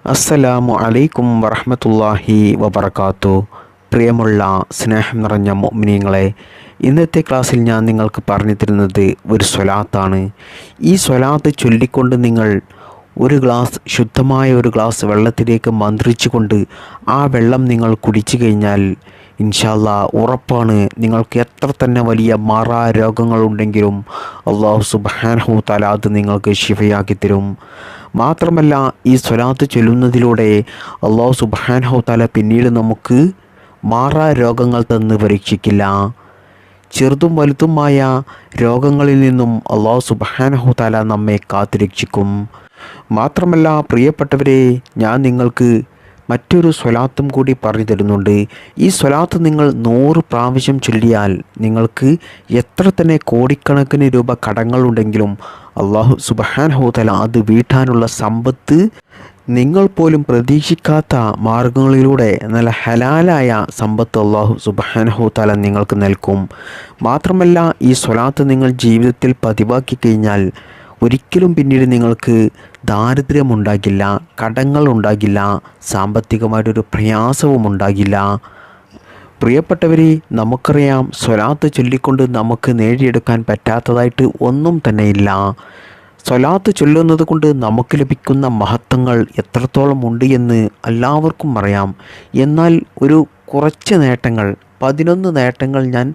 അസ്സലാമു അലൈക്കും വറഹ്മത്തുള്ളാഹി വബറകാതുഹു. പ്രിയമുള്ള സ്നേഹം നിറഞ്ഞ മുഅ്മിനീങ്ങളെ, ഇന്നത്തെ ക്ലാസ്സിൽ ഞാൻ നിങ്ങൾക്ക് പറഞ്ഞു തരുന്നത് ഒരു സ്വലാത്താണ്. ഈ സ്വലാത്ത് ചൊല്ലിക്കൊണ്ട് നിങ്ങൾ ശുദ്ധമായ ഒരു ഗ്ലാസ് വെള്ളത്തിലേക്ക് മന്ത്രിച്ചുകൊണ്ട് ആ വെള്ളം നിങ്ങൾ കുടിച്ചു കഴിഞ്ഞാൽ ഇൻഷാ അല്ലാഹ് ഉറപ്പാണ്, നിങ്ങൾക്ക് എത്ര തന്നെ വലിയ മാറാ രോഗങ്ങളുണ്ടെങ്കിലും അല്ലാഹു സുബ്ഹാനഹു തആല അത് നിങ്ങൾക്ക് ശിഫയാക്കി തരും. മാത്രമല്ല, ഈ സ്വലാത്ത് ചൊല്ലുന്നതിലൂടെ അല്ലാഹു സുബ്ഹാനഹു തആല പിന്നീട് നമുക്ക് മാറാ രോഗങ്ങൾ തന്ന് പരീക്ഷിക്കില്ല. ചെറുതും വലുതുമായ രോഗങ്ങളിൽ നിന്നും അല്ലാഹു സുബ്ഹാനഹു തആല നമ്മെ കാത്തുരക്ഷിക്കും. മാത്രമല്ല പ്രിയപ്പെട്ടവരെ, ഞാൻ നിങ്ങൾക്ക് മറ്റൊരു സ്വലാത്തും കൂടി പറഞ്ഞു തരുന്നുണ്ട്. ഈ സ്വലാത്ത് നിങ്ങൾ 100 പ്രാവശ്യം ചൊല്ലിയാൽ നിങ്ങൾക്ക് എത്ര തന്നെ കോടിക്കണക്കിന് രൂപ കടങ്ങളുണ്ടെങ്കിലും അല്ലാഹു സുബ്ഹാനഹു തആല അത് വീട്ടാനുള്ള സമ്പത്ത് നിങ്ങൾ പോലും പ്രതീക്ഷിക്കാത്ത മാർഗങ്ങളിലൂടെ നല്ല ഹലാലായ സമ്പത്ത് അല്ലാഹു സുബ്ഹാനഹു തആല നിങ്ങൾക്ക് നൽകും. മാത്രമല്ല, ഈ സ്വലാത്ത് നിങ്ങൾ ജീവിതത്തിൽ പതിവാക്കി കഴിഞ്ഞാൽ ഒരിക്കലും പിന്നീട് നിങ്ങൾക്ക് ദാരിദ്ര്യമുണ്ടാകില്ല, കടങ്ങളുണ്ടാകില്ല, സാമ്പത്തികമായിട്ടൊരു പ്രയാസവും ഉണ്ടാകില്ല. പ്രിയപ്പെട്ടവരെ, നമുക്കറിയാം സ്വലാത്ത് ചൊല്ലിക്കൊണ്ട് നമുക്ക് നേടിയെടുക്കാൻ പറ്റാത്തതായിട്ട് ഒന്നും തന്നെയില്ല. സ്വലാത്ത് ചൊല്ലുന്നത് കൊണ്ട് നമുക്ക് ലഭിക്കുന്ന മഹത്വങ്ങൾ എത്രത്തോളം ഉണ്ട് എന്ന് എല്ലാവർക്കും അറിയാം. എന്നാൽ ഒരു കുറച്ച് നേട്ടങ്ങൾ, 11 നേട്ടങ്ങൾ ഞാൻ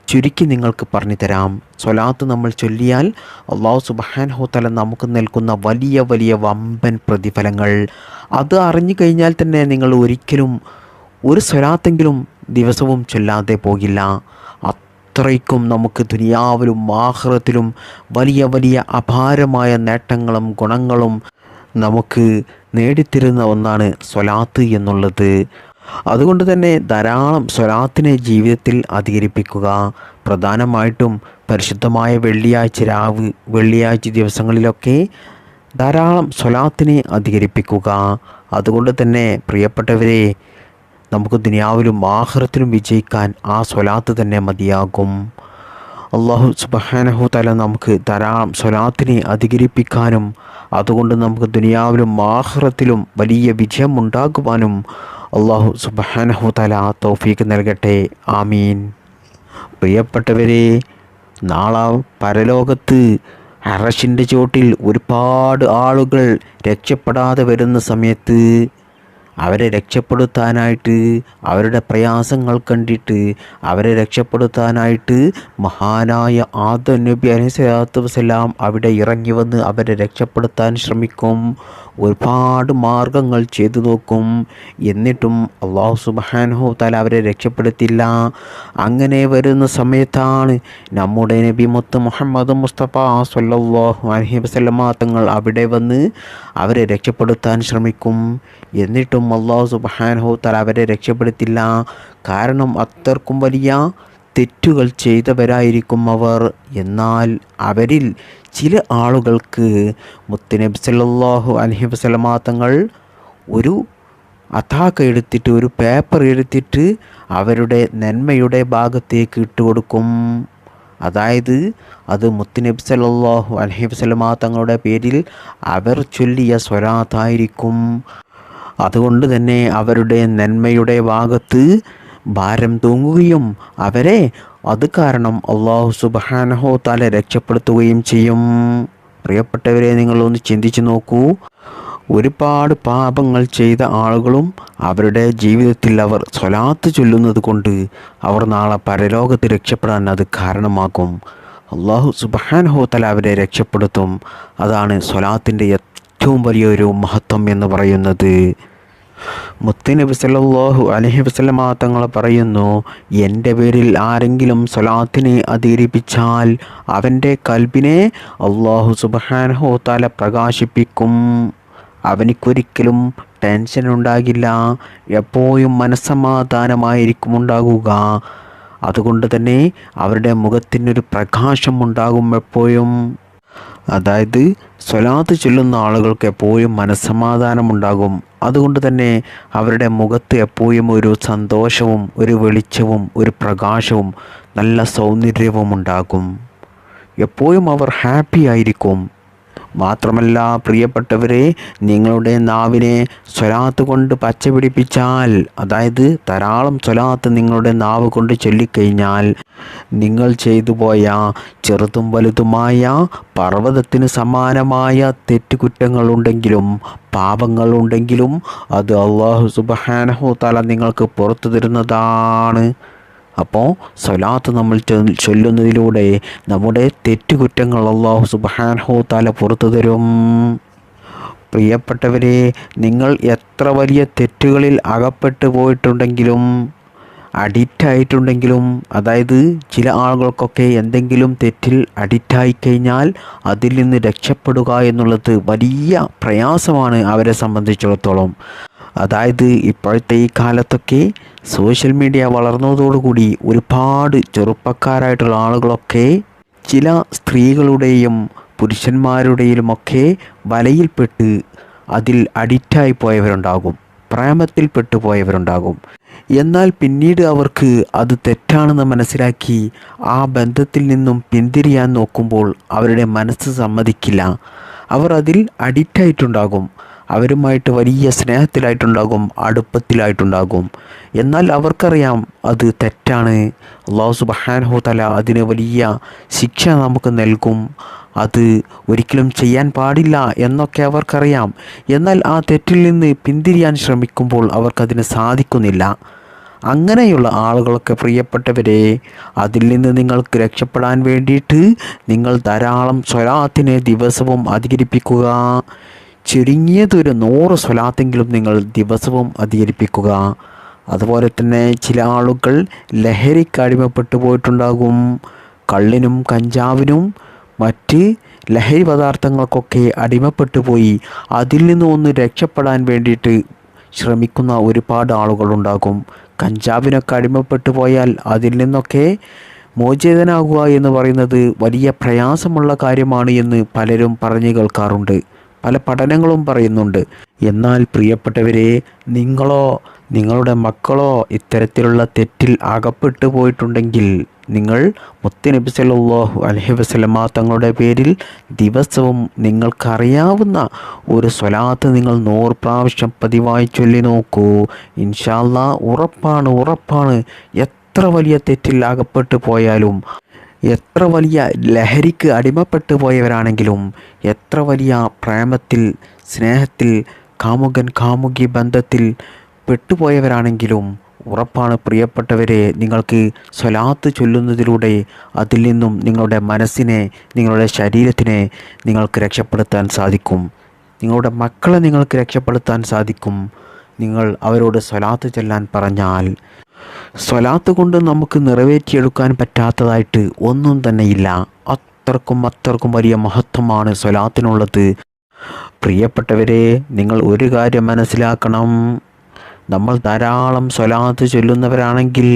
ചുരുക്കി നിങ്ങൾക്ക് പറഞ്ഞു തരാം. സ്വലാത്ത് നമ്മൾ ചൊല്ലിയാൽ അല്ലാഹു സുബ്ഹാനഹു തആല നമുക്ക് നൽകുന്ന വലിയ വലിയ വമ്പൻ പ്രതിഫലങ്ങൾ, അത് അറിഞ്ഞു കഴിഞ്ഞാൽ തന്നെ നിങ്ങൾ ഒരിക്കലും ഒരു സ്വലാത്തെങ്കിലും ദിവസവും ചൊല്ലാതെ പോകില്ല. അത്രയ്ക്കും നമുക്ക് ദുനിയാവിലും ആഖിറത്തിലും വലിയ വലിയ അപാരമായ നേട്ടങ്ങളും ഗുണങ്ങളും നമുക്ക് നേടിത്തരുന്ന ഒന്നാണ് സ്വലാത്ത് എന്നുള്ളത്. അതുകൊണ്ട് തന്നെ ധാരാളം സ്വലാത്തിനെ ജീവിതത്തിൽ അധികരിപ്പിക്കുക. പ്രധാനമായിട്ടും പരിശുദ്ധമായ വെള്ളിയാഴ്ച രാവ്, വെള്ളിയാഴ്ച ദിവസങ്ങളിലൊക്കെ ധാരാളം സ്വലാത്തിനെ അധികരിപ്പിക്കുക. അതുകൊണ്ട് തന്നെ പ്രിയപ്പെട്ടവരെ, നമുക്ക് ദുനിയാവിലും ആഖിറത്തിലും വിജയിക്കാൻ ആ സ്വലാത്ത് തന്നെ മതിയാകും. അല്ലാഹു സുബ്ഹാനഹു തആല നമുക്ക് ധാരാളം സ്വലാത്തിനെ അധികരിപ്പിക്കാനും അതുകൊണ്ട് നമുക്ക് ദുനിയാവിലും ആഖിറത്തിലും വലിയ വിജയം ഉണ്ടാകുവാനും അല്ലാഹു സുബ്ഹാനഹു തആല തൗഫീഖ് നൽകട്ടെ. ആമീൻ. പ്രിയപ്പെട്ടവരെ, നാളെ പരലോകത്ത് അർശിൻ്റെ ചോട്ടിൽ ഒരുപാട് ആളുകൾ രക്ഷപ്പെടാതെ വരുന്ന സമയത്ത് അവരെ രക്ഷപ്പെടുത്താനായിട്ട്, അവരുടെ പ്രയാസങ്ങൾ കണ്ടിട്ട് അവരെ രക്ഷപ്പെടുത്താനായിട്ട് മഹാനായ ആദം നബി അലൈഹിസ്സലാത്തു വസ്സലാം അവിടെ ഇറങ്ങി വന്ന് അവരെ രക്ഷപ്പെടുത്താൻ ശ്രമിക്കും. ഒരുപാട് മാർഗങ്ങൾ ചെയ്തു നോക്കും. എന്നിട്ടും അല്ലാഹു സുബ്ഹാനഹു തആല അവരെ രക്ഷപ്പെടുത്തില്ല. അങ്ങനെ വരുന്ന സമയത്താണ് നമ്മുടെ നബി മുത്ത് മുഹമ്മദ് മുസ്തഫ സ്വല്ലല്ലാഹു അലൈഹി വസല്ലമ തങ്ങൾ അവിടെ വന്ന് അവരെ രക്ഷപ്പെടുത്താൻ ശ്രമിക്കും. എന്നിട്ടും അല്ലാഹു സുബ്ഹാനഹു തആല അവരെ രക്ഷപ്പെടുത്തില്ല. കാരണം അത്രക്കും വലിയ തെറ്റുകൾ ചെയ്തവരായിരിക്കും അവർ. എന്നാൽ അവരിൽ ചില ആളുകൾക്ക് മുത്തുനബി സല്ലല്ലാഹു അലൈഹി വസല്ലമ തങ്ങൾ ഒരു അതാക എടുത്തിട്ട്, ഒരു പേപ്പർ എടുത്തിട്ട് അവരുടെ നന്മയുടെ ഭാഗത്തേക്ക് ഇട്ടുകൊടുക്കും. അതായത് അത് മുത്തുനബി സല്ലല്ലാഹു അലൈഹി വസല്ലമ തങ്ങളുടെ പേരിൽ അവർ ചൊല്ലിയ സ്വലാത്തായിരിക്കും. അതുകൊണ്ട് തന്നെ അവരുടെ നന്മയുടെ ഭാഗത്ത് ഭാരം തൂങ്ങുകയും അവരെ അത് കാരണം അല്ലാഹു സുബ്ഹാനഹു തആല രക്ഷപ്പെടുത്തുകയും ചെയ്യും. പ്രിയപ്പെട്ടവരെ, നിങ്ങളൊന്ന് ചിന്തിച്ചു നോക്കൂ. ഒരുപാട് പാപങ്ങൾ ചെയ്ത ആളുകളും അവരുടെ ജീവിതത്തിൽ അവർ സ്വലാത്ത് ചൊല്ലുന്നത് കൊണ്ട് അവർ നാളെ പരലോകത്ത് രക്ഷപ്പെടാൻ അത് കാരണമാകും. അല്ലാഹു സുബ്ഹാനഹു തആല അവരെ രക്ഷപ്പെടുത്തും. അതാണ് സ്വലാത്തിൻ്റെ ഏറ്റവും വലിയൊരു മഹത്വം എന്ന് പറയുന്നത്. മുത്തുനബി സല്ലല്ലാഹു അലൈഹി വസല്ലമ തങ്ങൾ പറയുന്നു, എൻ്റെ പേരിൽ ആരെങ്കിലും സ്വലാത്തിനെ അധികരിപ്പിച്ചാൽ അവൻ്റെ കൽബിനെ അല്ലാഹു സുബ്ഹാനഹു തആല പ്രകാശിപ്പിക്കും. അവനിക്കൊരിക്കലും ടെൻഷൻ ഉണ്ടാകില്ല, എപ്പോഴും മനസ്സമാധാനമായിരിക്കും ഉണ്ടാകുക. അതുകൊണ്ട് തന്നെ അവരുടെ മുഖത്തിനൊരു പ്രകാശം ഉണ്ടാകും എപ്പോഴും. അതായത് സ്വലാത്ത് ചൊല്ലുന്ന ആളുകൾക്ക് എപ്പോഴും മനസ്സമാധാനമുണ്ടാകും. അതുകൊണ്ട് തന്നെ അവരുടെ മുഖത്ത് എപ്പോഴും ഒരു സന്തോഷവും ഒരു വെളിച്ചവും ഒരു പ്രകാശവും നല്ല സൗന്ദര്യവും ഉണ്ടാകും. എപ്പോഴും അവർ ഹാപ്പി ആയിരിക്കും. മാത്രമല്ല പ്രിയപ്പെട്ടവരെ, നിങ്ങളുടെ നാവിനെ സ്വലാത്ത് കൊണ്ട് പച്ച പിടിപ്പിച്ചാൽ, അതായത് ധാരാളം സ്വലാത്ത് നിങ്ങളുടെ നാവ് കൊണ്ട് ചൊല്ലിക്കഴിഞ്ഞാൽ, നിങ്ങൾ ചെയ്തു പോയ ചെറുതും വലുതുമായ പർവ്വതത്തിന് സമാനമായ തെറ്റുകുറ്റങ്ങളുണ്ടെങ്കിലും പാപങ്ങളുണ്ടെങ്കിലും അത് അല്ലാഹു സുബ്ഹാനഹു തആല നിങ്ങൾക്ക് പുറത്തു തരുന്നതാണ്. അപ്പോൾ സ്വലാത്ത് നമ്മൾ ചൊല്ലുന്നതിലൂടെ നമ്മുടെ തെറ്റുകുറ്റങ്ങൾ അല്ലാഹു സുബ്ഹാനഹു തആല പുറത്തു തരും. പ്രിയപ്പെട്ടവരെ, നിങ്ങൾ എത്ര വലിയ തെറ്റുകളിൽ അകപ്പെട്ടു പോയിട്ടുണ്ടെങ്കിലും അഡിക്റ്റായിട്ടുണ്ടെങ്കിലും, അതായത് ചില ആളുകൾക്കൊക്കെ എന്തെങ്കിലും തെറ്റിൽ അഡിക്റ്റായി കഴിഞ്ഞാൽ അതിൽ നിന്ന് രക്ഷപ്പെടുക എന്നുള്ളത് വലിയ പ്രയാസമാണ് അവരെ സംബന്ധിച്ചിടത്തോളം. അതായത് ഇപ്പോഴത്തെ ഈ കാലത്തൊക്കെ സോഷ്യൽ മീഡിയ വളർന്നതോടുകൂടി ഒരുപാട് ചെറുപ്പക്കാരായിട്ടുള്ള ആളുകളൊക്കെ ചില സ്ത്രീകളുടെയും പുരുഷന്മാരുടെയുമൊക്കെ വലയിൽപ്പെട്ട് അതിൽ അഡിക്റ്റായി പോയവരുണ്ടാകും, പ്രേമത്തിൽപ്പെട്ടു പോയവരുണ്ടാകും. എന്നാൽ പിന്നീട് അവർക്ക് അത് തെറ്റാണെന്ന് മനസ്സിലാക്കി ആ ബന്ധത്തിൽ നിന്നും പിന്തിരിയാൻ നോക്കുമ്പോൾ അവരുടെ മനസ്സ് സമ്മതിക്കില്ല. അവർ അതിൽ അഡിക്റ്റായിട്ടുണ്ടാകും, അവരുമായിട്ട് വലിയ സ്നേഹത്തിലായിട്ടുണ്ടാകും, അടുപ്പത്തിലായിട്ടുണ്ടാകും. എന്നാൽ അവർക്കറിയാം അത് തെറ്റാണ്. അല്ലാഹു സുബ്ഹാനഹു തആല അതിന് വലിയ ശിക്ഷ നമുക്ക് നൽകും, അത് ഒരിക്കലും ചെയ്യാൻ പാടില്ല എന്നൊക്കെ അവർക്കറിയാം. എന്നാൽ ആ തെറ്റിൽ നിന്ന് പിന്തിരിയാൻ ശ്രമിക്കുമ്പോൾ അവർക്കതിന് സാധിക്കുന്നില്ല. അങ്ങനെയുള്ള ആളുകളൊക്കെ പ്രിയപ്പെട്ടവരെ, അതിൽ നിന്ന് നിങ്ങൾക്ക് രക്ഷപ്പെടാൻ വേണ്ടിയിട്ട് നിങ്ങൾ ധാരാളം സ്വലാത്തിനെ ദിവസവും അധികരിപ്പിക്കുക. ചുരുങ്ങിയതൊരു 100 സ്വലാത്തെങ്കിലും നിങ്ങൾ ദിവസവും അധികരിപ്പിക്കുക. അതുപോലെ തന്നെ ചില ആളുകൾ ലഹരിക്ക് അടിമപ്പെട്ടു പോയിട്ടുണ്ടാകും. കള്ളിനും കഞ്ചാവിനും മറ്റ് ലഹരി പദാർത്ഥങ്ങൾക്കൊക്കെ അടിമപ്പെട്ടു പോയി അതിൽ നിന്ന് ഒന്ന് രക്ഷപ്പെടാൻ വേണ്ടിയിട്ട് ശ്രമിക്കുന്ന ഒരുപാട് ആളുകളുണ്ടാകും. കഞ്ചാവിനൊക്കെ അടിമപ്പെട്ടു പോയാൽ അതിൽ നിന്നൊക്കെ മോചിതനാകുക എന്ന് പറയുന്നത് വലിയ പ്രയാസമുള്ള കാര്യമാണ് എന്ന് പലരും പറഞ്ഞു കേൾക്കാറുണ്ട്, പല പഠനങ്ങളും പറയുന്നുണ്ട്. എന്നാൽ പ്രിയപ്പെട്ടവരെ, നിങ്ങളോ നിങ്ങളുടെ മക്കളോ ഇത്തരത്തിലുള്ള തെറ്റിൽ അകപ്പെട്ടു പോയിട്ടുണ്ടെങ്കിൽ നിങ്ങൾ മുത്തുനബി സല്ലല്ലാഹു അലൈഹി വസല്ലമ തങ്ങളുടെ പേരിൽ ദിവസവും നിങ്ങൾക്കറിയാവുന്ന ഒരു സ്വലാത്ത് നിങ്ങൾ 100 പ്രാവശ്യം പതിവായി ചൊല്ലി നോക്കൂ. ഇൻഷാ അല്ലാഹ് ഉറപ്പാണ് എത്ര വലിയ തെറ്റിൽ അകപ്പെട്ടു പോയാലും, എത്ര വലിയ ലഹരിക്ക് അടിമപ്പെട്ടു പോയവരാണെങ്കിലും, എത്ര വലിയ പ്രേമത്തിൽ സ്നേഹത്തിൽ കാമുകൻ കാമുകി ബന്ധത്തിൽ പെട്ടുപോയവരാണെങ്കിലും ഉറപ്പാണ് പ്രിയപ്പെട്ടവരെ, നിങ്ങൾക്ക് സ്വലാത്ത് ചൊല്ലുന്നതിലൂടെ അതിൽ നിന്നും നിങ്ങളുടെ മനസ്സിനെ, നിങ്ങളുടെ ശരീരത്തിനെ നിങ്ങൾക്ക് രക്ഷപ്പെടുത്താൻ സാധിക്കും. നിങ്ങളുടെ മക്കളെ നിങ്ങൾക്ക് രക്ഷപ്പെടുത്താൻ സാധിക്കും. നിങ്ങൾ അവരോട് സ്വലാത്ത് ചൊല്ലാൻ പറഞ്ഞാൽ, സ്വലാത്ത് കൊണ്ട് നമുക്ക് നിറവേറ്റിയെടുക്കാൻ പറ്റാത്തതായിട്ട് ഒന്നും തന്നെയില്ല. അത്രക്കും വലിയ മഹത്വമാണ് സ്വലാത്തിനുള്ളത്. പ്രിയപ്പെട്ടവരെ, നിങ്ങൾ ഒരു കാര്യം മനസ്സിലാക്കണം. നമ്മൾ ധാരാളം സ്വലാത്ത് ചൊല്ലുന്നവരാണെങ്കിൽ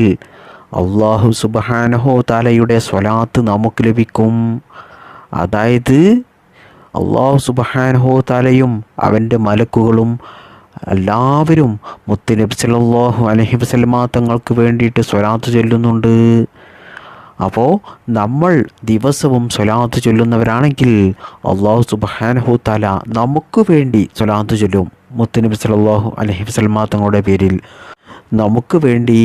അല്ലാഹു സുബ്ഹാനഹു തആലയുടെ സ്വലാത്ത് നമുക്ക് ലഭിക്കും. അതായത് അല്ലാഹു സുബ്ഹാനഹു തആലയും അവൻ്റെ മലക്കുകളും എല്ലാവരും മുത്തുനബി സല്ലല്ലാഹു അലൈഹി വസല്ലമ തങ്ങൾക്ക് വേണ്ടിയിട്ട് സ്വലാത്ത് ചൊല്ലുന്നുണ്ട്. അപ്പോൾ നമ്മൾ ദിവസവും സ്വലാത്ത് ചൊല്ലുന്നവരാണെങ്കിൽ അല്ലാഹു സുബ്ഹാനഹു തആല നമുക്ക് വേണ്ടി സ്വലാത്ത് ചൊല്ലും. മുത്തുനബി സല്ലല്ലാഹു അലൈഹി വസല്ലമ തങ്ങളുടെ പേരിൽ നമുക്ക് വേണ്ടി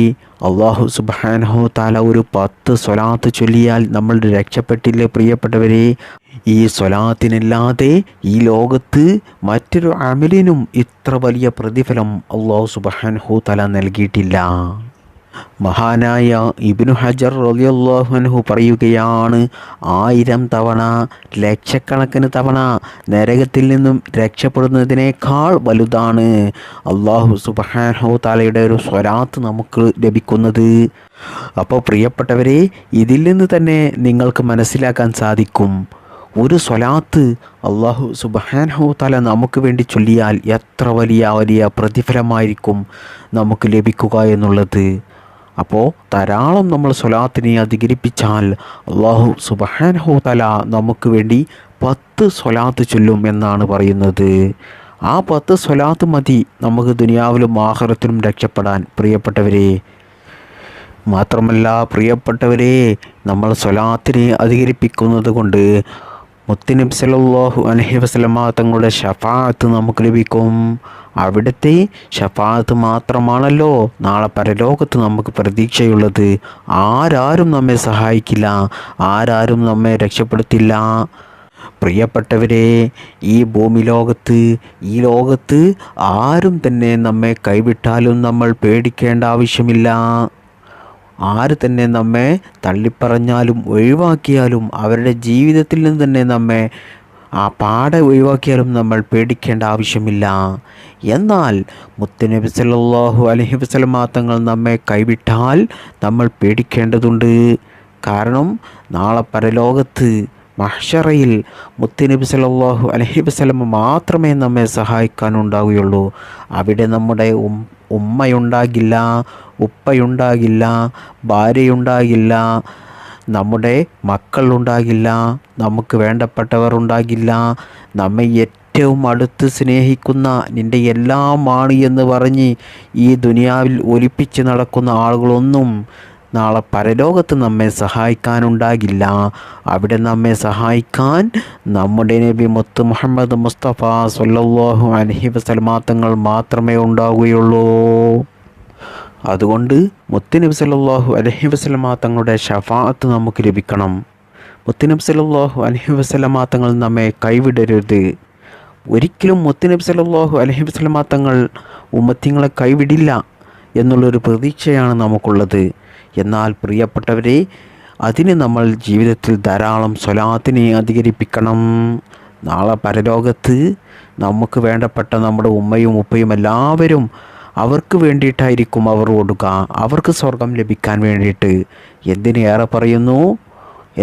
അല്ലാഹു സുബ്ഹാനഹു തആല ഒരു 10 സ്വലാത്ത് ചൊല്ലിയാൽ നമ്മൾ രക്ഷപ്പെട്ടില്ലേ പ്രിയപ്പെട്ടവരെ. ഈ സ്വലാത്തിനല്ലാതെ ഈ ലോകത്ത് മറ്റൊരു അമലിനും ഇത്ര വലിയ പ്രതിഫലം അല്ലാഹു സുബ്ഹാനഹു തആല നൽകിയിട്ടില്ല. മഹാനായ ഇബ്നു ഹജർ റളിയല്ലാഹു അൻഹു പറയുകയാണ്, 1000 തവണ, ലക്ഷക്കണക്കിന് തവണ നരകത്തിൽ നിന്നും രക്ഷപ്പെടുന്നതിനേക്കാൾ വലുതാണ് അല്ലാഹു സുബ്ഹാനഹു തആലയുടെ ഒരു സ്വലാത്ത് നമുക്ക് ലഭിക്കുന്നത്. അപ്പോൾ പ്രിയപ്പെട്ടവരെ, ഇതിൽ നിന്ന് തന്നെ നിങ്ങൾക്ക് മനസ്സിലാക്കാൻ സാധിക്കും, ഒരു സ്വലാത്ത് അല്ലാഹു സുബ്ഹാനഹു തആല നമുക്ക് വേണ്ടി ചൊല്ലിയാൽ എത്ര വലിയ പ്രതിഫലമായിരിക്കും നമുക്ക് ലഭിക്കുക എന്നുള്ളത്. അപ്പോൾ ധാരാളം നമ്മൾ സ്വലാത്തിനെ അധികരിപ്പിച്ചാൽ അല്ലാഹു സുബ്ഹാനഹു തആല നമുക്ക് വേണ്ടി 10 സ്വലാത്ത് ചൊല്ലും എന്നാണ് പറയുന്നത്. ആ 10 സ്വലാത്ത് മതി നമുക്ക് ദുനിയാവിലും ആഖിറത്തിലും രക്ഷപ്പെടാൻ പ്രിയപ്പെട്ടവരെ. മാത്രമല്ല പ്രിയപ്പെട്ടവരെ, നമ്മൾ സ്വലാത്തിനെ അധികരിപ്പിക്കുന്നത് കൊണ്ട് മുത്തുനബി സല്ലല്ലാഹു അലൈഹി വസല്ലമ തങ്ങളുടെ ശഫാഅത്ത് നമുക്ക് ലഭിക്കും. അവിടുത്തെ ശഫാഅത്ത് മാത്രമാണല്ലോ നാളെ പരലോകത്ത് നമുക്ക് പ്രതീക്ഷയുള്ളത്. ആരാരും നമ്മെ സഹായിക്കില്ല, ആരാരും നമ്മെ രക്ഷപ്പെടുത്തില്ല. പ്രിയപ്പെട്ടവരെ, ഈ ഈ ലോകത്ത് ആരും തന്നെ നമ്മെ കൈവിട്ടാലും നമ്മൾ പേടിക്കേണ്ട ആവശ്യമില്ല. ആര് തന്നെ നമ്മെ തള്ളിപ്പറഞ്ഞാലും ഒഴിവാക്കിയാലും അവരുടെ ജീവിതത്തിൽ നിന്ന് തന്നെ നമ്മെ പാടെ ഒഴിവാക്കിയാലും നമ്മൾ പേടിക്കേണ്ട ആവശ്യമില്ല. എന്നാൽ മുത്തുനബി സല്ലല്ലാഹു അലൈഹി വസല്ലമ തങ്ങൾ നമ്മെ കൈവിട്ടാൽ നമ്മൾ പേടിക്കേണ്ടതുണ്ട്. കാരണം നാളെ പരലോകത്ത് മഹ്ശറയിൽ മുത്തുനബി സല്ലല്ലാഹു അലൈഹി വസല്ലമ മാത്രമേ നമ്മെ സഹായിക്കാനുണ്ടാവുകയുള്ളൂ. അവിടെ നമ്മുടെ ഉമ്മയുണ്ടാകില്ല, ഉപ്പയുണ്ടാകില്ല, ഭാര്യയുണ്ടാകില്ല, നമ്മുടെ മക്കളുണ്ടാകില്ല, നമുക്ക് വേണ്ടപ്പെട്ടവർ ഉണ്ടാകില്ല. നമ്മെ ഏറ്റവും അടുത്ത് സ്നേഹിക്കുന്ന നിൻ്റെ എല്ലാമാണ് എന്ന് പറഞ്ഞ് ഈ ദുനിയാവിൽ ഒലിപ്പിച്ച് നടക്കുന്ന ആളുകളൊന്നും നാളെ പരലോകത്ത് നമ്മെ സഹായിക്കാനുണ്ടാകില്ല. അവിടെ നമ്മെ സഹായിക്കാൻ നമ്മുടെ നബി മുത്ത് മുഹമ്മദ് മുസ്തഫ സ്വല്ലല്ലാഹു അലൈഹി വസല്ലമ തങ്ങൾ മാത്രമേ ഉണ്ടാവുകയുള്ളൂ. അതുകൊണ്ട് മുത്തുനബി സല്ലല്ലാഹു അലൈഹി വസല്ലമ തങ്ങളുടെ ശഫാഅത്ത് നമുക്ക് ലഭിക്കണം. മുത്തുനബി സല്ലല്ലാഹു അലൈഹി വസല്ലമ തങ്ങൾ നമ്മെ കൈവിടരുത്. ഒരിക്കലും മുത്തുനബി സല്ലല്ലാഹു അലൈഹി വസല്ലമ തങ്ങൾ ഉമ്മത്തിങ്ങളെ കൈവിടില്ല എന്നുള്ളൊരു പ്രതീക്ഷയാണ് നമുക്കുള്ളത്. എന്നാൽ പ്രിയപ്പെട്ടവരെ, അതിന് നമ്മൾ ജീവിതത്തിൽ ധാരാളം സ്വലാത്തിനെ അധികരിപ്പിക്കണം. നാളെ പരലോകത്ത് നമുക്ക് വേണ്ടപ്പെട്ട നമ്മുടെ ഉമ്മയും ഉപ്പയും എല്ലാവരും അവർക്ക് വേണ്ടിയിട്ടായിരിക്കും അവർ ഓടുക, അവർക്ക് സ്വർഗം ലഭിക്കാൻ വേണ്ടിയിട്ട്. എന്തിനേറെ പറയുന്നു,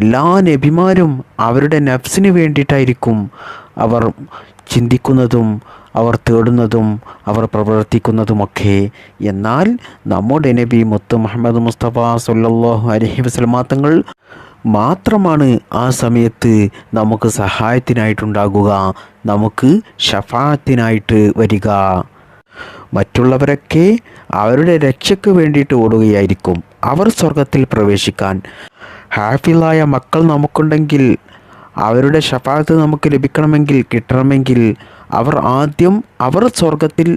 എല്ലാ നബിമാരും അവരുടെ നഫ്സിന് വേണ്ടിയിട്ടായിരിക്കും അവർ ചിന്തിക്കുന്നതും അവർ തേടുന്നതും അവർ പ്രവർത്തിക്കുന്നതുമൊക്കെ. എന്നാൽ നമ്മുടെ നബി മുത്ത് മുഹമ്മദ് മുസ്തഫ സ്വല്ലല്ലാഹു അലൈഹി വസല്ലമ തങ്ങൾ മാത്രമാണ് ആ സമയത്ത് നമുക്ക് സഹായത്തിനായിട്ടുണ്ടാകുക, നമുക്ക് ഷഫാഅത്തിനായിട്ട് വരിക. മറ്റുള്ളവരൊക്കെ അവരുടെ രക്ഷയ്ക്ക് വേണ്ടിയിട്ട് ഓടുകയായിരിക്കും, അവർ സ്വർഗത്തിൽ പ്രവേശിക്കാൻ. ഹാഫിളായ മക്കൾ നമുക്കുണ്ടെങ്കിൽ അവരുടെ ഷഫാഅത്ത് നമുക്ക് ലഭിക്കണമെങ്കിൽ, കിട്ടണമെങ്കിൽ അവർ സ്വർഗത്തിൽ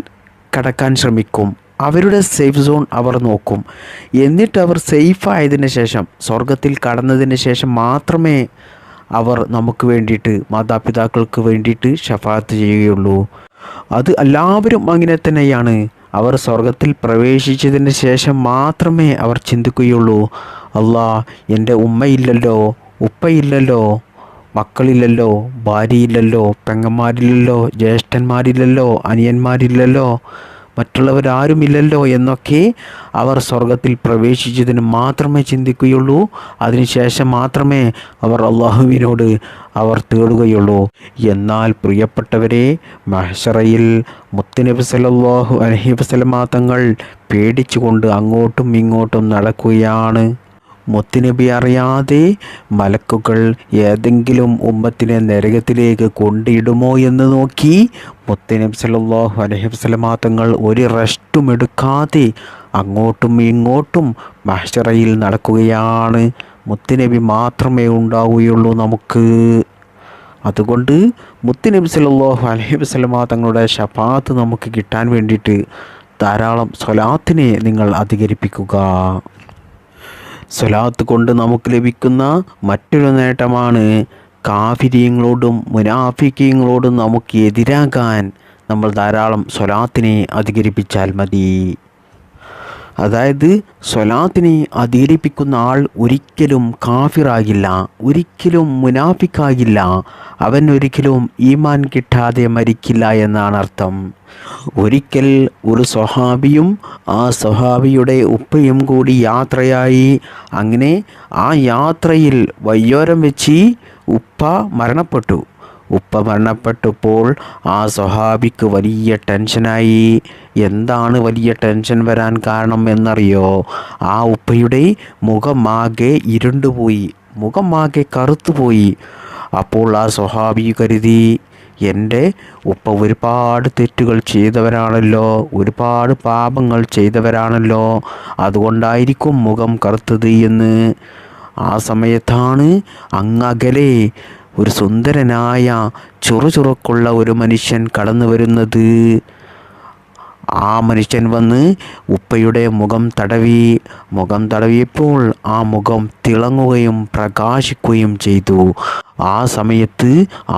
കടക്കാൻ ശ്രമിക്കും. അവരുടെ സേഫ് സോൺ അവർ നോക്കും. എന്നിട്ട് അവർ സേഫായതിന് ശേഷം, സ്വർഗത്തിൽ കടന്നതിന് ശേഷം മാത്രമേ അവർ നമുക്ക് വേണ്ടിയിട്ട്, മാതാപിതാക്കൾക്ക് വേണ്ടിയിട്ട് ഷഫാഅത്ത് ചെയ്യുകയുള്ളൂ. അത് എല്ലാവരും അങ്ങനെ തന്നെയാണ്. അവർ സ്വർഗത്തിൽ പ്രവേശിച്ചതിന് ശേഷം മാത്രമേ അവർ ചിന്തിക്കുകയുള്ളൂ, അല്ലാ, എൻ്റെ ഉമ്മയില്ലല്ലോ, ഉപ്പയില്ലല്ലോ, മക്കളില്ലല്ലോ, ഭാര്യയില്ലല്ലോ, പെങ്ങന്മാരില്ലല്ലോ, ജ്യേഷ്ഠന്മാരില്ലല്ലോ, അനിയന്മാരില്ലല്ലോ, മറ്റുള്ളവരാരുമില്ലല്ലോ എന്നൊക്കെ അവർ സ്വർഗത്തിൽ പ്രവേശിച്ചതിന് മാത്രമേ ചിന്തിക്കുകയുള്ളൂ. അതിനുശേഷം മാത്രമേ അവർ അള്ളാഹുവിനോട് അവർ തേടുകയുള്ളൂ. എന്നാൽ പ്രിയപ്പെട്ടവരെ, മഹ്ശറയിൽ മുത്തുനബി സല്ലല്ലാഹു അലൈഹി വസല്ലമ തങ്ങൾ പേടിച്ചുകൊണ്ട് അങ്ങോട്ടും ഇങ്ങോട്ടും നടക്കുകയാണ്. മുത്തുനബി അറിയാതെ മലക്കുകൾ ഏതെങ്കിലും ഉമ്മത്തിനെ നരകത്തിലേക്ക് കൊണ്ടിടുമോ എന്ന് നോക്കി മുത്തുനബി സല്ലല്ലാഹു അലൈഹി വസല്ലമ തങ്ങൾ ഒരു റെസ്റ്റും എടുക്കാതെ അങ്ങോട്ടും ഇങ്ങോട്ടും മഹ്ശറയിൽ നടക്കുകയാണ്. മുത്തുനബി മാത്രമേ ഉണ്ടാവുകയുള്ളൂ നമുക്ക്. അതുകൊണ്ട് മുത്തുനബി സല്ലല്ലാഹു അലൈഹി വസല്ലമ തങ്ങളുടെ ശഫാഅത്ത് നമുക്ക് കിട്ടാൻ വേണ്ടിയിട്ട് ധാരാളം സ്വലാത്തിനെ നിങ്ങൾ അധികരിപ്പിക്കുക. സ്വലാത്ത് കൊണ്ട് നമുക്ക് ലഭിക്കുന്ന മറ്റൊരു നേട്ടമാണ്, കാഫിരീങ്ങളോടും മുനാഫിക്കീങ്ങളോടും നമുക്ക് എതിരാകാൻ നമ്മൾ ധാരാളം സ്വലാത്തിനെ അധികരിപ്പിച്ചാൽ മതി. അതായത് സ്വലാത്തിനെ അധികരിപ്പിക്കുന്ന ആൾ ഒരിക്കലും കാഫിറാകില്ല, ഒരിക്കലും മുനാഫിക്കാകില്ല, അവൻ ഒരിക്കലും ഈമാൻ കിട്ടാതെ മരിക്കില്ല എന്നാണ് അർത്ഥം. ഒരിക്കൽ ഒരു സ്വഹാബിയും ആ സ്വഹാബിയുടെ ഉപ്പയും കൂടി യാത്രയായി. അങ്ങനെ ആ യാത്രയിൽ വയ്യോരം വെച്ച് ഉപ്പ മരണപ്പെട്ടപ്പോൾ ആ സ്വഹാബിക്ക് വലിയ ടെൻഷനായി. എന്താണ് വലിയ ടെൻഷൻ വരാൻ കാരണം എന്നറിയോ? ആ ഉപ്പയുടെ മുഖമാകെ ഇരുണ്ടുപോയി, മുഖമാകെ കറുത്തുപോയി. അപ്പോൾ ആ സ്വഹാബി കരുതി, എൻ്റെ ഉപ്പ ഒരുപാട് തെറ്റുകൾ ചെയ്തവരാണല്ലോ, ഒരുപാട് പാപങ്ങൾ ചെയ്തവരാണല്ലോ, അതുകൊണ്ടായിരിക്കും മുഖം കറുത്തത് എന്ന്. ആ സമയത്താണ് അങ്ങകലെ ഒരു സുന്ദരനായ ചുറുചുറുക്കുള്ള ഒരു മനുഷ്യൻ കടന്നു വരുന്നത്. ആ മനുഷ്യൻ വന്ന് ഉപ്പയുടെ മുഖം തടവിയപ്പോൾ ആ മുഖം തിളങ്ങുകയും പ്രകാശിക്കുകയും ചെയ്തു. ആ സമയത്ത്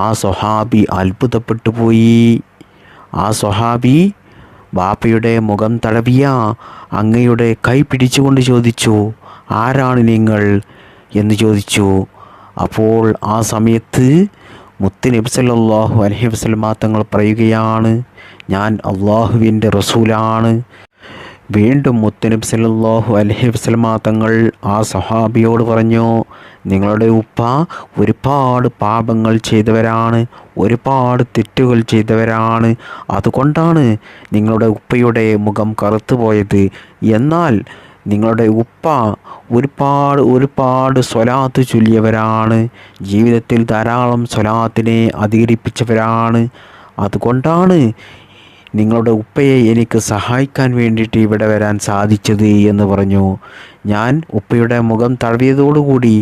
ആ സ്വഹാബി അത്ഭുതപ്പെട്ടു പോയി. ആ സ്വഹാബി ബാപ്പയുടെ മുഖം തടവിയ അങ്ങയുടെ കൈ പിടിച്ചുകൊണ്ട് ചോദിച്ചു, ആരാണ് നിങ്ങൾ എന്ന് ചോദിച്ചു. അപ്പോൾ ആ സമയത്ത് മുത്ത് നബി സല്ലല്ലാഹു അലൈഹി വസല്ലമ തങ്ങൾ പറയുകയാണ്, ഞാൻ അള്ളാഹുവിൻ്റെ റസൂലാണ്. വീണ്ടും മുത്ത് നബി സല്ലല്ലാഹു അലൈഹി വസല്ലമ തങ്ങൾ ആ സഹാബിയോട് പറഞ്ഞു, നിങ്ങളുടെ ഉപ്പ ഒരുപാട് പാപങ്ങൾ ചെയ്തവരാണ്, ഒരുപാട് തെറ്റുകൾ ചെയ്തവരാണ്. അതുകൊണ്ടാണ് നിങ്ങളുടെ ഉപ്പയുടെ മുഖം കറുത്തുപോയത്. എന്നാൽ നിങ്ങളുടെ ഉപ്പ ഒരുപാട് സ്വലാത്ത് ചൊല്ലിയവരാണ്, ജീവിതത്തിൽ ധാരാളം സ്വലാത്തിനെ അധികരിപ്പിച്ചവരാണ്. അതുകൊണ്ടാണ് നിങ്ങളുടെ ഉപ്പയെ എനിക്ക് സഹായിക്കാൻ വേണ്ടിയിട്ട് ഇവിടെ വരാൻ സാധിച്ചത് എന്ന് പറഞ്ഞു. ഞാൻ ഉപ്പയുടെ മുഖം തടവിയതോടുകൂടി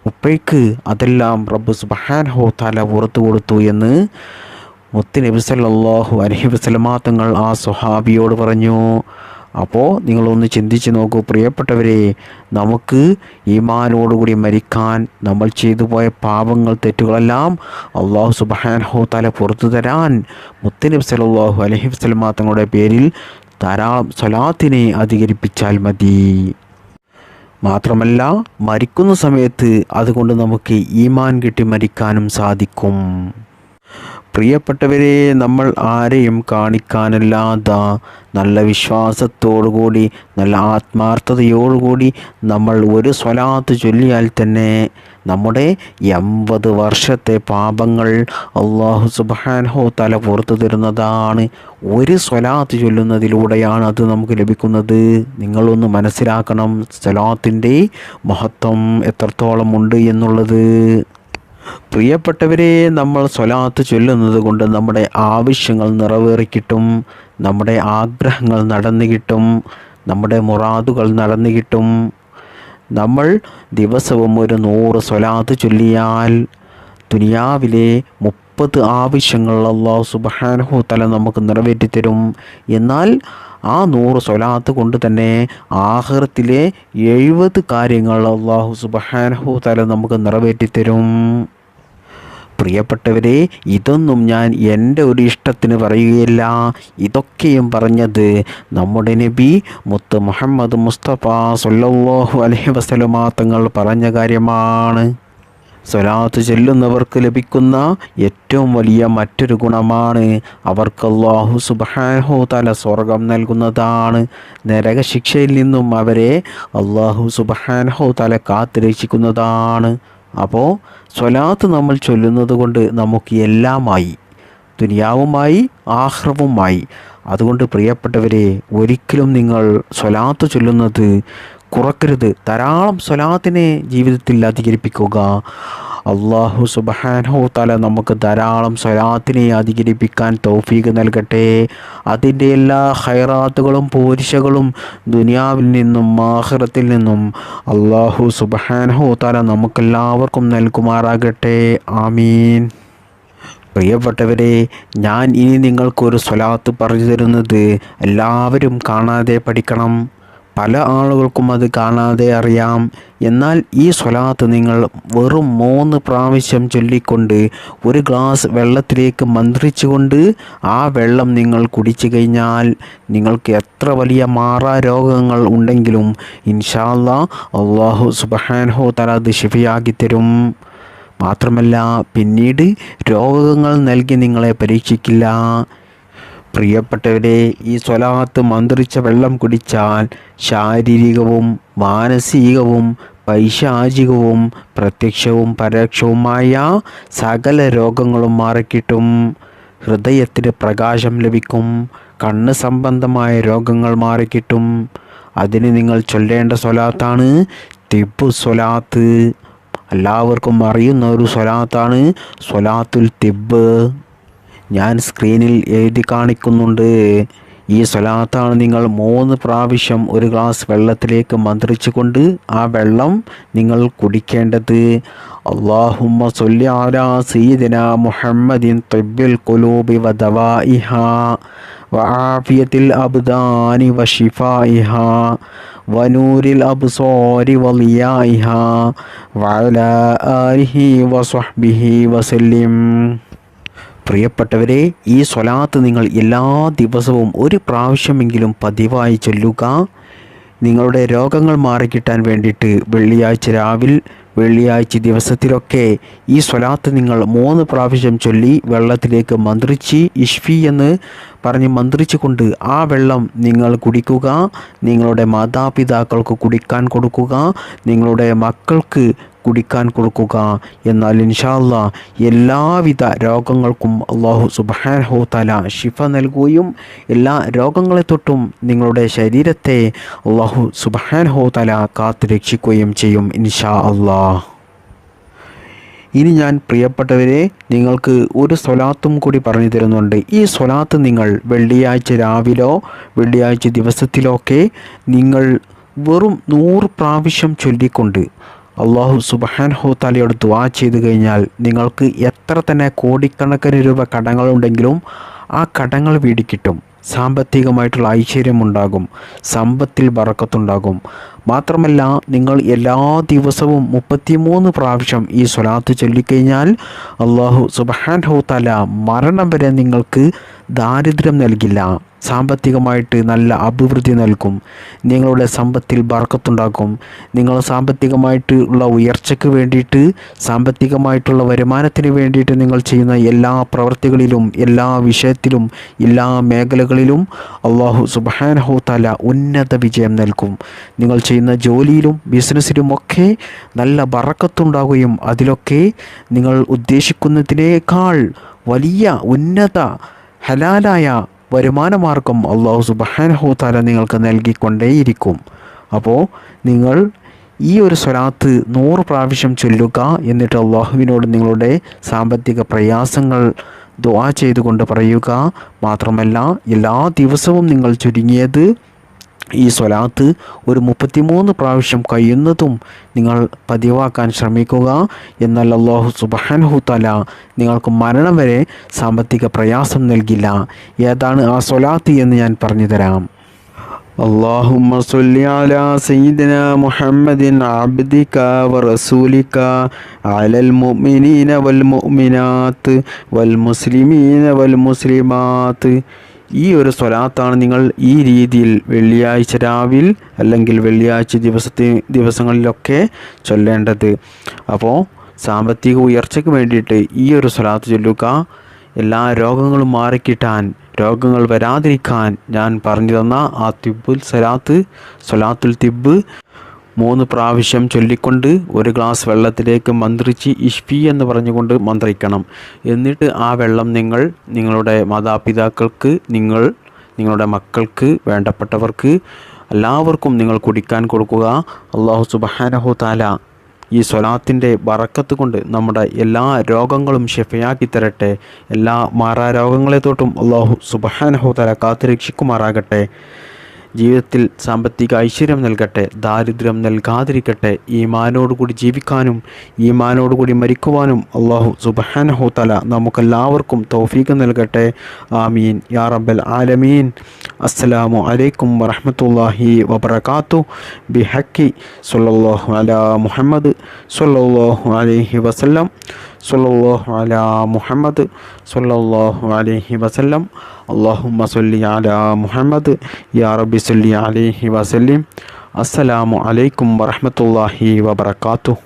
ഉപ്പയ്ക്ക് അതെല്ലാം റബ്ബ് സുബ്ഹാനഹു വ തആല പുറത്തു കൊടുത്തു എന്ന് മുത്ത് നബി സല്ലല്ലാഹു അലൈഹി വസല്ലമ തങ്ങൾ ആ സ്വഹാബിയോട് പറഞ്ഞു. അപ്പോൾ നിങ്ങളൊന്ന് ചിന്തിച്ച് നോക്കൂ പ്രിയപ്പെട്ടവരെ, നമുക്ക് ഈമാനോടുകൂടി മരിക്കാൻ, നമ്മൾ ചെയ്തു പോയ പാപങ്ങൾ തെറ്റുകളെല്ലാം അള്ളാഹു സുബ്ഹാനഹു വ തആല പുറത്തു തരാൻ മുത്ത് നബി സല്ലല്ലാഹു അലൈഹി വസല്ലമ തങ്ങളുടെ പേരിൽ ധാരാളം സ്വലാത്തിനെ അധികരിപ്പിച്ചാൽ മതി. മാത്രമല്ല മരിക്കുന്ന സമയത്ത് അതുകൊണ്ട് നമുക്ക് ഈമാൻ കിട്ടി മരിക്കാനും സാധിക്കും. പ്രിയപ്പെട്ടവരെ, നമ്മൾ ആരെയും കാണിക്കാനല്ലാതെ നല്ല വിശ്വാസത്തോടുകൂടി നല്ല ആത്മാർത്ഥതയോടുകൂടി നമ്മൾ ഒരു സ്വലാത്ത് ചൊല്ലിയാൽ തന്നെ നമ്മുടെ 80 വർഷത്തെ പാപങ്ങൾ അല്ലാഹു സുബ്ഹാനഹു വ തആല പുറത്തു തരുന്നതാണ്. ഒരു സ്വലാത്ത് ചൊല്ലുന്നതിലൂടെയാണ് അത് നമുക്ക് ലഭിക്കുന്നത്. നിങ്ങളൊന്ന് മനസ്സിലാക്കണം സ്വലാത്തിൻ്റെ മഹത്വം എത്രത്തോളം ഉണ്ട് എന്നുള്ളത്. പ്രിയപ്പെട്ടവരെ, നമ്മൾ സ്വലാത്ത് ചൊല്ലുന്നത് കൊണ്ട് നമ്മുടെ ആവശ്യങ്ങൾ നിറവേറിക്കിട്ടും, നമ്മുടെ ആഗ്രഹങ്ങൾ നടന്നു കിട്ടും, നമ്മുടെ മുറാദുകൾ നടന്നു കിട്ടും. നമ്മൾ ദിവസവും ഒരു 100 സ്വലാത്ത് ചൊല്ലിയാൽ ദുനിയാവിലെ 30 ആവശ്യങ്ങൾ അല്ലാഹു സുബ്ഹാനഹു വ തആല നമുക്ക് നിറവേറ്റിത്തരും. എന്നാൽ ആ 100 സ്വലാത്ത് കൊണ്ട് തന്നെ ആഖിറത്തിലെ 70 കാര്യങ്ങൾ അല്ലാഹു സുബ്ഹാനഹു വ തആല നമുക്ക് നിറവേറ്റിത്തരും. പ്രിയപ്പെട്ടവരെ, ഇതൊന്നും ഞാൻ എൻ്റെ ഒരു ഇഷ്ടത്തിന് പറയുകയില്ല. ഇതൊക്കെയും പറഞ്ഞത് നമ്മുടെ നബി മുത്ത് മുഹമ്മദ് മുസ്തഫ സല്ലല്ലാഹു അലൈഹി വസല്ലമ തങ്ങൾ പറഞ്ഞ കാര്യമാണ്. സ്വലാത്ത് ചൊല്ലുന്നവർക്ക് ലഭിക്കുന്ന ഏറ്റവും വലിയ മറ്റൊരു ഗുണമാണ് അവർക്ക് അല്ലാഹു സുബ്ഹാനഹു വ തആല സ്വർഗം നൽകുന്നതാണ്. നരകശിക്ഷയിൽ നിന്നും അവരെ അല്ലാഹു സുബ്ഹാനഹു വ തആല കാത്തുരക്ഷിക്കുന്നതാണ്. അപ്പോൾ സ്വലാത്ത് നമ്മൾ ചൊല്ലുന്നത് കൊണ്ട് നമുക്ക് എല്ലാമായി, ദുനിയാവുമായി ആഖിറവുമായി. അതുകൊണ്ട് പ്രിയപ്പെട്ടവരെ, ഒരിക്കലും നിങ്ങൾ സ്വലാത്ത് ചൊല്ലുന്നത് കുറക്കരുത്. ധാരാളം സ്വലാത്തിനെ ജീവിതത്തിൽ അധികരിപ്പിക്കുക. അല്ലാഹു സുബ്ഹാനഹു വ തആല നമുക്ക് ധാരാളം സ്വലാത്തിനെ അധികരിപ്പിക്കാൻ തൗഫീഖ് നൽകട്ടെ. അതിൻ്റെ എല്ലാ ഖൈറാത്തുകളും പോരിശകളും ദുനിയാവിൽ നിന്നും ആഖിറത്തിൽ നിന്നും അല്ലാഹു സുബ്ഹാനഹു വ തആല നമുക്കെല്ലാവർക്കും നൽകുമാറാകട്ടെ. ആമീൻ. പ്രിയപ്പെട്ടവരെ, ഞാൻ ഇനി നിങ്ങൾക്കൊരു സ്വലാത്ത് പറഞ്ഞു തരുന്നത് എല്ലാവരും കാണാതെ പഠിക്കണം. പല ആളുകൾക്കും അത് കാണാതെ അറിയാം. എന്നാൽ ഈ സ്വലാത്ത് നിങ്ങൾ വെറും 3 പ്രാവശ്യം ചൊല്ലിക്കൊണ്ട് ഒരു ഗ്ലാസ് വെള്ളത്തിലേക്ക് മന്ത്രിച്ചുകൊണ്ട് ആ വെള്ളം നിങ്ങൾ കുടിച്ചു കഴിഞ്ഞാൽ നിങ്ങൾക്ക് എത്ര വലിയ മാറാരോഗങ്ങൾ ഉണ്ടെങ്കിലും ഇൻഷാ അല്ലാഹ് അല്ലാഹു സുബ്ഹാനഹു വ തആല അത് ശിഫയാക്കി തരും. മാത്രമല്ല പിന്നീട് രോഗങ്ങൾ നൽകി നിങ്ങളെ പരീക്ഷിക്കില്ല. പ്രിയപ്പെട്ടവരെ, ഈ സ്വലാത്ത് മന്ത്രിച്ച വെള്ളം കുടിച്ചാൽ ശാരീരികവും മാനസികവും പൈശാചികവും പ്രത്യക്ഷവും പരോക്ഷവുമായ സകല രോഗങ്ങളും മാറിക്കിട്ടും. ഹൃദയത്തിന് പ്രകാശം ലഭിക്കും. കണ്ണ് സംബന്ധമായ രോഗങ്ങൾ മാറിക്കിട്ടും. അതിന് നിങ്ങൾ ചൊല്ലേണ്ട സ്വലാത്താണ് തിബ്ബു സ്വലാത്ത്. എല്ലാവർക്കും അറിയുന്ന ഒരു സ്വലാത്താണ് സ്വലാത്തുൽ തിബ്ബ്. ഞാൻ സ്ക്രീനിൽ എഴുതി കാണിക്കുന്നുണ്ട്. ഈ സ്വലാത്താണ് നിങ്ങൾ 3 പ്രാവശ്യം ഒരു ഗ്ലാസ് വെള്ളത്തിലേക്ക് മന്ത്രിച്ചുകൊണ്ട് ആ വെള്ളം നിങ്ങൾ കുടിക്കേണ്ടത്. അല്ലാഹുമ്മ സ്വല്ലി അലാ സയ്യിദിനാ മുഹമ്മദിൻ തിബ്ബിൽ ഖുലൂബി വദവാഇഹാ വആഫിയത്തിൽ അബ്ദാനി വശിഫാഇഹാ വനൂരിൽ അബ്സാരി വലിയാഇഹാ വഅലാ ആലിഹി വസ്വഹ്ബിഹി വസല്ലിം. പ്രിയപ്പെട്ടവരെ, ഈ സ്വലാത്ത് നിങ്ങൾ എല്ലാ ദിവസവും ഒരു പ്രാവശ്യമെങ്കിലും പതിവായി ചൊല്ലുക. നിങ്ങളുടെ രോഗങ്ങൾ മാറിക്കിട്ടാൻ വേണ്ടിയിട്ട് വെള്ളിയാഴ്ച രാവിലെ, വെള്ളിയാഴ്ച ദിവസത്തിലൊക്കെ ഈ സ്വലാത്ത് നിങ്ങൾ 3 പ്രാവശ്യം ചൊല്ലി വെള്ളത്തിലേക്ക് മന്ത്രിച്ച് ഇഷ്ഫി എന്ന് പറഞ്ഞ് മന്ത്രിച്ചു കൊണ്ട് ആ വെള്ളം നിങ്ങൾ കുടിക്കുക. നിങ്ങളുടെ മാതാപിതാക്കൾക്ക് കുടിക്കാൻ കൊടുക്കുക, നിങ്ങളുടെ മക്കൾക്ക് കുടിക്കാൻ കൊടുക്കുക. എന്നാൽ ഇൻഷാ അല്ലാഹ് എല്ലാവിധ രോഗങ്ങൾക്കും അല്ലാഹു സുബ്ഹാനഹു തആല ശിഫ നൽകുകയും എല്ലാ രോഗങ്ങളെ തൊട്ടും നിങ്ങളുടെ ശരീരത്തെ അല്ലാഹു സുബ്ഹാനഹു തആല കാത്തു രക്ഷിക്കുകയും ചെയ്യും ഇൻഷാ അല്ലാഹ്. ഇനി ഞാൻ പ്രിയപ്പെട്ടവരെ നിങ്ങൾക്ക് ഒരു സ്വലാത്തും കൂടി പറഞ്ഞു തരുന്നുണ്ട്. ഈ സ്വലാത്ത് നിങ്ങൾ വെള്ളിയാഴ്ച രാവിലോ വെള്ളിയാഴ്ച ദിവസത്തിലൊക്കെ നിങ്ങൾ വെറും 100 പ്രാവശ്യം ചൊല്ലിക്കൊണ്ട് അല്ലാഹു സുബ്ഹാനഹു തആലയോട് ദുആ ചെയ്തു കഴിഞ്ഞാൽ നിങ്ങൾക്ക് എത്ര തന്നെ കോടിക്കണക്കിന് രൂപ കടങ്ങളുണ്ടെങ്കിലും ആ കടങ്ങൾ വീടിക്കിട്ടും. സാമ്പത്തികമായിട്ടുള്ള ഐശ്വര്യമുണ്ടാകും, സമ്പത്തിൽ ബറക്കത്തുണ്ടാകും. മാത്രമല്ല നിങ്ങൾ എല്ലാ ദിവസവും 33 പ്രാവശ്യം ഈ സ്വലാത്ത് ചൊല്ലിക്കഴിഞ്ഞാൽ അല്ലാഹു സുബ്ഹാനഹു തആല മരണം വരെ നിങ്ങൾക്ക് ദാരിദ്ര്യം നൽകില്ല, സാമ്പത്തികമായിട്ട് നല്ല അഭിവൃദ്ധി നൽകും. നിങ്ങളുടെ സമ്പത്തിൽ ബർക്കത്തുണ്ടാക്കും. നിങ്ങൾ സാമ്പത്തികമായിട്ട് ഉള്ള ഉയർച്ചയ്ക്ക് വേണ്ടിയിട്ട്, സാമ്പത്തികമായിട്ടുള്ള വരുമാനത്തിന് വേണ്ടിയിട്ട് നിങ്ങൾ ചെയ്യുന്ന എല്ലാ പ്രവൃത്തികളിലും, എല്ലാ വിഷയത്തിലും, എല്ലാ മേഖലകളിലും അല്ലാഹു സുബ്ഹാനഹു തആല ഉന്നത വിജയം നൽകും. നിങ്ങൾ ചെയ്യുന്ന ജോലിയിലും ബിസിനസ്സിലുമൊക്കെ നല്ല ബറക്കത്തുണ്ടാകുകയും അതിലൊക്കെ നിങ്ങൾ ഉദ്ദേശിക്കുന്നതിനേക്കാൾ വലിയ ഉന്നത ഹലാലായ വരുമാനമാർഗം അല്ലാഹു സുബ്ഹാനഹു തആല നിങ്ങൾക്ക് നൽകിക്കൊണ്ടേയിരിക്കും. അപ്പോൾ നിങ്ങൾ ഈ ഒരു സ്വലാത്ത് 100 പ്രാവശ്യം ചൊല്ലുക. എന്നിട്ട് അല്ലാഹുവിനോട് നിങ്ങളുടെ സാമ്പത്തിക പ്രയാസങ്ങൾ ദുആ ചെയ്തുകൊണ്ട് പറയുക. മാത്രമല്ല എല്ലാ ദിവസവും നിങ്ങൾ ചുരുങ്ങിയത് ഈ സ്വലാത്ത് ഒരു 33 പ്രാവശ്യം കഴിയുന്നതും നിങ്ങൾ പതിവാക്കാൻ ശ്രമിക്കുക. എന്നാൽ അല്ലാഹു സുബ്ഹാനഹു തആല നിങ്ങൾക്ക് മരണം വരെ സാമ്പത്തിക പ്രയാസം നൽകില്ല. ഏതാണ് ആ സ്വലാത്ത് എന്ന് ഞാൻ പറഞ്ഞു തരാം. അല്ലാഹുമ്മ സ്വല്ലി അലാ സയ്യിദിനാ മുഹമ്മദിൻ അബ്ദിക വറസൂലിക അലൽ മുഅ്മിനീന വൽ മുഅ്മിനാത്ത് വൽ മുസ്ലിമീന വൽ മുസ്ലിമാത്ത്. ഈ ഒരു സ്വലാത്താണ് നിങ്ങൾ ഈ രീതിയിൽ വെള്ളിയാഴ്ച രാവിലെ അല്ലെങ്കിൽ വെള്ളിയാഴ്ച ദിവസങ്ങളിലൊക്കെ ചൊല്ലേണ്ടത്. അപ്പോൾ സാമ്പത്തിക ഉയർച്ചയ്ക്ക് വേണ്ടിയിട്ട് ഈ ഒരു സ്വലാത്ത് ചൊല്ലുക. എല്ലാ രോഗങ്ങളും മാറിക്കിട്ടാൻ, രോഗങ്ങൾ വരാതിരിക്കാൻ ഞാൻ പറഞ്ഞു തന്ന ആ തിബ്ബുൽ സ്വലാത്തുൽ തിബ്ബ് 3 പ്രാവശ്യം ചൊല്ലിക്കൊണ്ട് ഒരു ഗ്ലാസ് വെള്ളത്തിലേക്ക് മന്ത്രിച്ച് ഇഷ്ഫി എന്ന് പറഞ്ഞുകൊണ്ട് മന്ത്രിക്കണം. എന്നിട്ട് ആ വെള്ളം നിങ്ങൾ നിങ്ങളുടെ മാതാപിതാക്കൾക്ക്, നിങ്ങളുടെ മക്കൾക്ക്, വേണ്ടപ്പെട്ടവർക്ക് എല്ലാവർക്കും നിങ്ങൾ കുടിക്കാൻ കൊടുക്കുക. അല്ലാഹു സുബ്ഹാനഹു തആല ഈ സ്വലാത്തിൻ്റെ ബറക്കത്ത് കൊണ്ട് നമ്മുടെ എല്ലാ രോഗങ്ങളും ഷിഫയാക്കി തരട്ടെ. എല്ലാ മാറാരോഗങ്ങളെ തൊട്ടും അല്ലാഹു സുബ്ഹാനഹു തആല കാത്തുരക്ഷിക്കുമാറാകട്ടെ. ജീവിതത്തിൽ സാമ്പത്തിക ഐശ്വര്യം നൽകട്ടെ, ദാരിദ്ര്യം നൽകാതിരിക്കട്ടെ. ഈമാനോടുകൂടി ജീവിക്കാനും ഈമാനോടുകൂടി മരിക്കുവാനും അല്ലാഹു സുബ്ഹാനഹു തആല നമുക്കെല്ലാവർക്കും തൗഫീഖ് നൽകട്ടെ. ആമീൻ യാ റബ്ബൽ ആലമീൻ. അസ്സലാമു അലൈക്കും വറഹ്മത്തുള്ളാഹി വബറകാതുഹു. ബിഹഖി സ്വല്ലല്ലാഹു അലാ മുഹമ്മദ് സ്വല്ലല്ലാഹു അലൈഹി വസല്ലം. സ്വല്ലല്ലാഹു അലാ മുഹമ്മദ് സ്വല്ലല്ലാഹു അലൈഹി വസല്ലം. അല്ലാഹുമ്മ സ്വല്ലി അലാ മുഹമ്മദ് യാ റബ്ബി സ്വല്ലി അലൈഹി വസല്ലിം. അസ്സലാമു അലൈക്കും വറഹ്മത്തുള്ളാഹി വബറകാതുഹു.